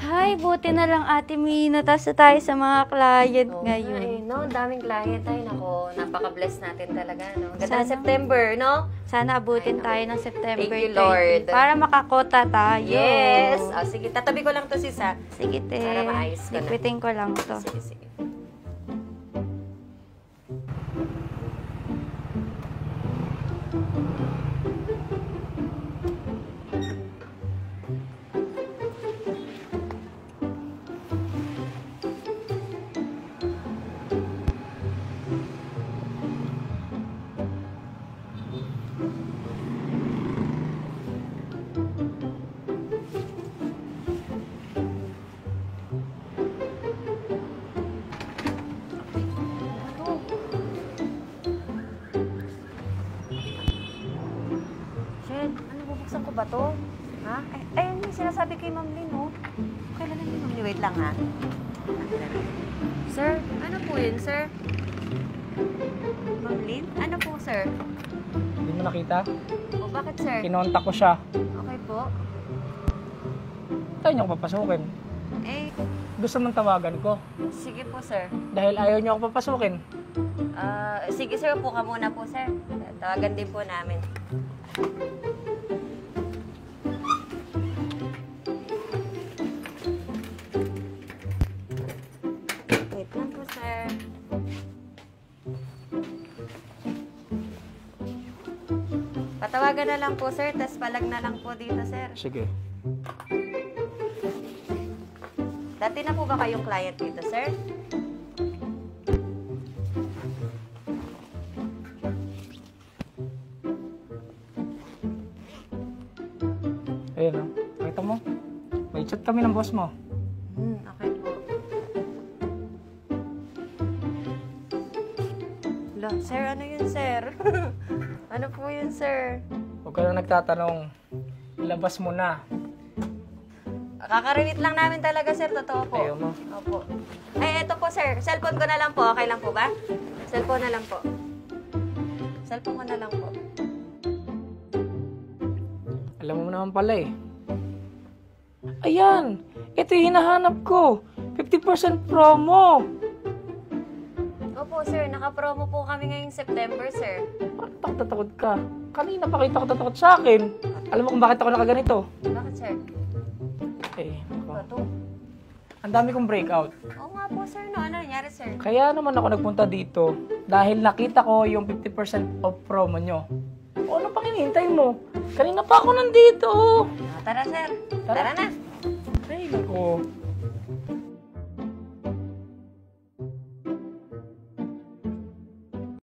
Hay, buti na lang Ate Mina. Tapos na tayo sa mga client ngayon. Eh, no, daming client tayo. Nako, napaka-bless natin talaga, no? Ganda Sana- ng September, no? Sana abutin tayo ng September Thank you, 30 Lord. para makakota tayo. Yes! Oh, sige, tatabi ko lang to, sis, ha? Sige, te. Para maayos ko na. Liquitin ko lang to. Sige, sige. Shed, ano, bubuksan ko ba to? Ha? Ay, ayun yung sinasabi kay Ma'am Lynn, oh. Kailan na Ma'am Lynn? Wait lang, ha? Sir, ano po yun, sir? Ma'am Lynn? Ano po, sir? Hindi mo nakita? O, bakit, sir? Kinontak ko siya. Okay po. Tayo niyo ako papasukin. Eh, Gusto mong tawagan ko. sige po, sir. Dahil ayaw niyo ako papasukin. Sige, sir, upo ka muna po, sir. Tawagan din po namin. Wait lang po, sir. Patawagan na lang po, sir. Tas palag na lang po dito, sir. Sige. Dati na po ba kayong client dito, sir? Ayun o. Nakita mo? May chat kami ng boss mo. Okay po. Lo, sir, ano yun, sir? Ano po yun, sir? Huwag ka na nagtatanong. Ilabas mo na. Kakarimit lang namin talaga, sir. Totoo po. Ayaw mo. Opo. Ay, eto po, sir. Cellphone ko na lang po. Okay lang po ba? Cellphone na lang po. Cellphone ko na lang po. Alam mo naman pala eh. Ayan! Ito yung hinahanap ko. 50% promo. Opo, sir. Naka-promo po kami ngayong September, sir. Bakit ako tatakot ka? Kanina pa kita ko tatakot sa akin. Alam mo kung bakit ako nakaganito? Bakit, sir? Eh, Ito. ang dami kong breakout. Oo nga po, sir. No, ano nangyari, sir? Kaya naman ako nagpunta dito dahil nakita ko yung 50% off promo nyo. O ano pang hinihintay mo? Kanina pa ako nandito. Tara, sir. Tara. Tara na.